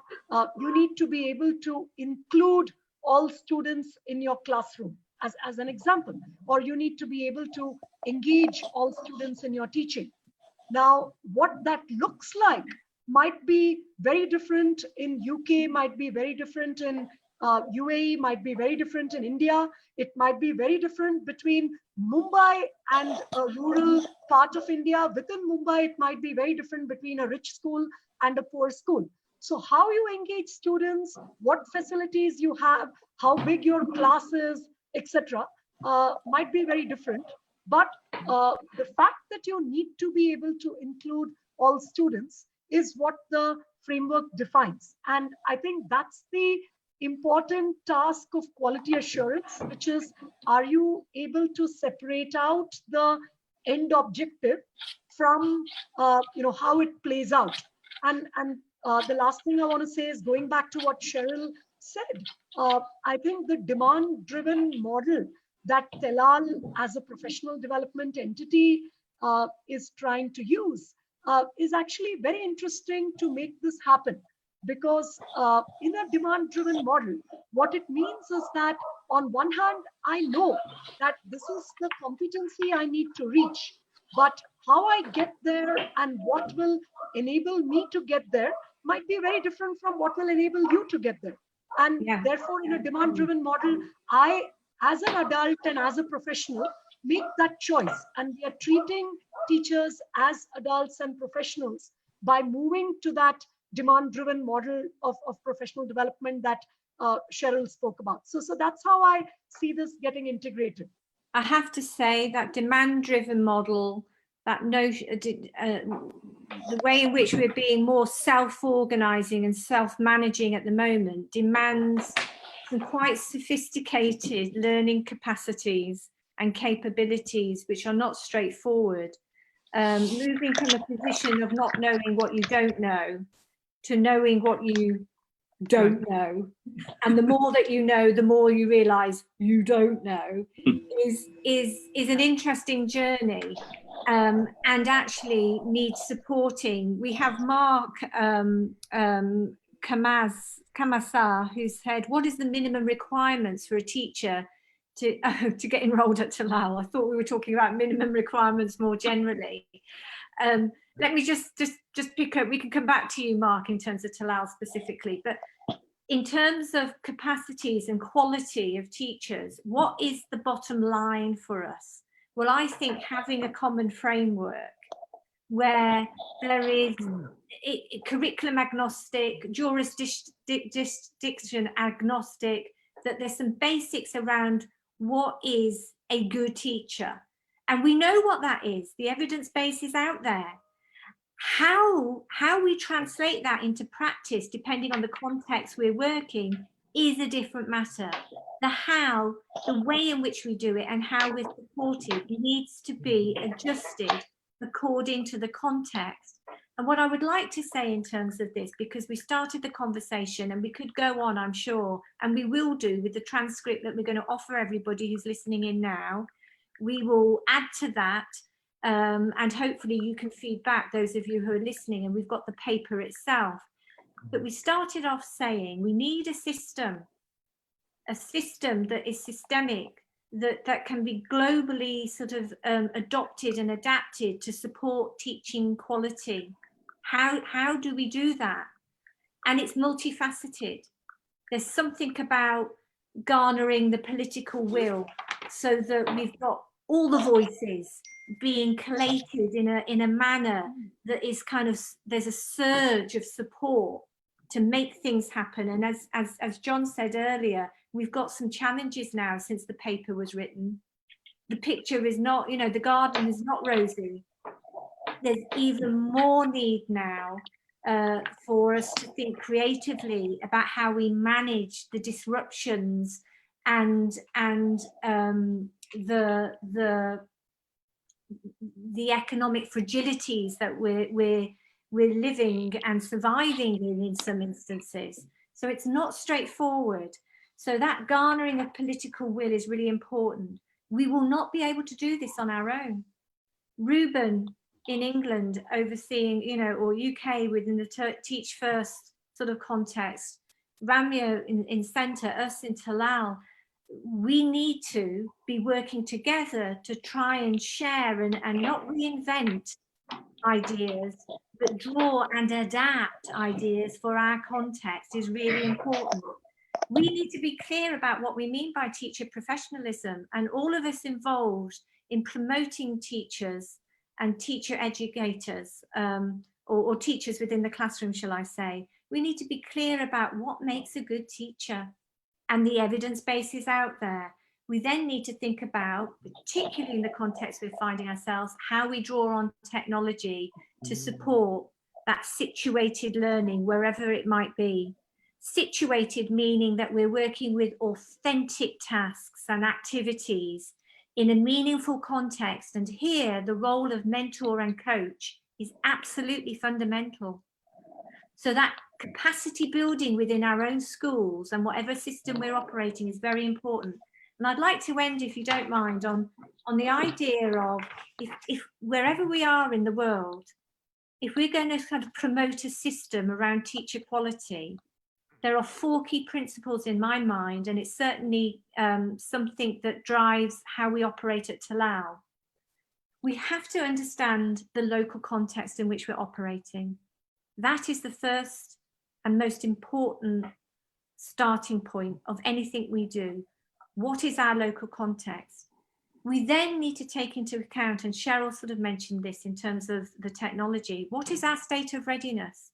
you need to be able to include all students in your classroom as an example, or you need to be able to engage all students in your teaching. Now, what that looks like might be very different in UK, might be very different in UAE, might be very different in India. It might be very different between Mumbai and a rural part of India. Within Mumbai, it might be very different between a rich school and a poor school. So how you engage students, what facilities you have, how big your class is, etc., might be very different. But the fact that you need to be able to include all students is what the framework defines. And I think that's the important task of quality assurance, which is, are you able to separate out the end objective from how it plays out? And the last thing I want to say is, going back to what Cheryl said, I think the demand-driven model that Telal as a professional development entity is trying to use is actually very interesting to make this happen. Because in a demand-driven model, what it means is that on one hand, I know that this is the competency I need to reach, but how I get there and what will enable me to get there might be very different from what will enable you to get there. And therefore, in a demand-driven model, I, as an adult and as a professional, make that choice. And we are treating teachers as adults and professionals by moving to that demand-driven model of professional development that Cheryl spoke about. So that's how I see this getting integrated. I have to say that demand-driven model, that notion, the way in which we're being more self-organizing and self-managing at the moment demands some quite sophisticated learning capacities and capabilities, which are not straightforward. Moving from a position of not knowing what you don't know to knowing what you don't know, and the more that you know, the more you realize you don't know, is an interesting journey, and actually needs supporting. We have Mark Kamasar, who said, what is the minimum requirements for a teacher to get enrolled at Talal? I thought we were talking about minimum requirements more generally. Let me just pick up, we can come back to you, Mark, in terms of Talal specifically, but in terms of capacities and quality of teachers, what is the bottom line for us? Well, I think having a common framework where there is curriculum agnostic, jurisdiction agnostic, that there's some basics around what is a good teacher. And we know what that is. The evidence base is out there. How we translate that into practice, depending on the context we're working, is a different matter. The how, the way in which we do it and how we're supported needs to be adjusted according to the context. And what I would like to say in terms of this, because we started the conversation and we could go on, I'm sure, and we will do with the transcript that we're going to offer everybody who's listening in now. We will add to that, and hopefully you can feed back, those of you who are listening, and we've got the paper itself. But we started off saying we need a system that is systemic, that can be globally sort of adopted and adapted to support teaching quality. How do we do that? And it's multifaceted. There's something about garnering the political will so that we've got all the voices being collated in a manner that is kind of, there's a surge of support to make things happen. And as John said earlier, we've got some challenges now since the paper was written. The picture is not, the garden is not rosy. There's even more need now for us to think creatively about how we manage the disruptions and the economic fragilities that we're living and surviving in some instances. So it's not straightforward. So that garnering of political will is really important. We will not be able to do this on our own. Ruben in England overseeing, or UK within the Teach First sort of context, Ramya in Centre, us in Talal, we need to be working together to try and share and not reinvent ideas, but draw and adapt ideas for our context is really important. We need to be clear about what we mean by teacher professionalism, and all of us involved in promoting teachers and teacher educators, or teachers within the classroom, shall I say. We need to be clear about what makes a good teacher, and the evidence base is out there. We then need to think about, particularly in the context we're finding ourselves, how we draw on technology to support that situated learning wherever it might be. Situated meaning that we're working with authentic tasks and activities in a meaningful context. And here, the role of mentor and coach is absolutely fundamental. So that capacity building within our own schools and whatever system we're operating is very important. And I'd like to end, if you don't mind, on the idea of if wherever we are in the world, if we're going to kind of promote a system around teacher quality, there are 4 key principles in my mind, and it's certainly something that drives how we operate at Talau. We have to understand the local context in which we're operating. That is the first and most important starting point of anything we do. What is our local context? We then need to take into account, and Cheryl sort of mentioned this in terms of the technology, what is our state of readiness?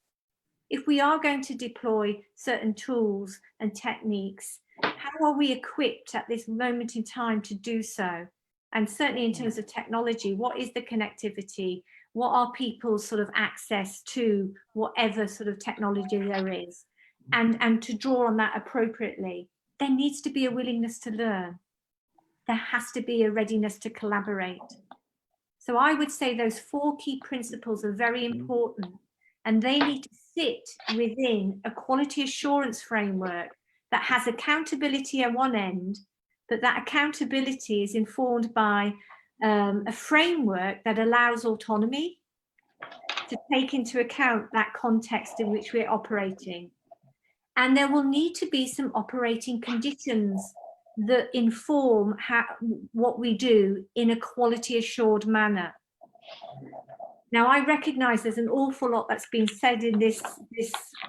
If we are going to deploy certain tools and techniques, how are we equipped at this moment in time to do so? And certainly in terms of technology, what is the connectivity? What are people's sort of access to whatever sort of technology there is? And to draw on that appropriately. There needs to be a willingness to learn. There has to be a readiness to collaborate. So I would say those 4 key principles are very important, and they need to sit within a quality assurance framework that has accountability at one end, but that accountability is informed by a framework that allows autonomy to take into account that context in which we're operating. And there will need to be some operating conditions that inform what we do in a quality assured manner. Now, I recognize there's an awful lot that's been said in this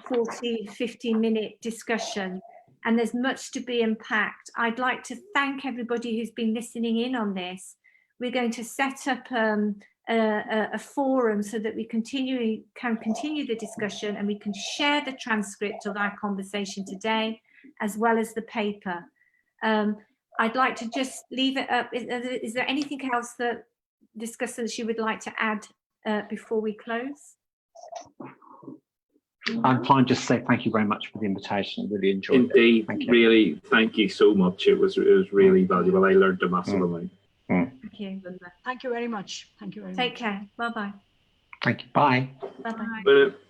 40, 50-minute discussion, and there's much to be unpacked. I'd like to thank everybody who's been listening in on this. We're going to set up a forum so that we can continue the discussion, and we can share the transcript of our conversation today, as well as the paper. I'd like to just leave it up. Is there anything else that discussants you would like to add before we close? I'm fine. Just say thank you very much for the invitation. Really enjoyed it. Indeed, thank you. Really, thank you so much. It was really valuable. I learned a massive amount. Thank you. Thank you very much. Thank you very much. Take care. Bye-bye. Thank you. Bye. Bye-bye. But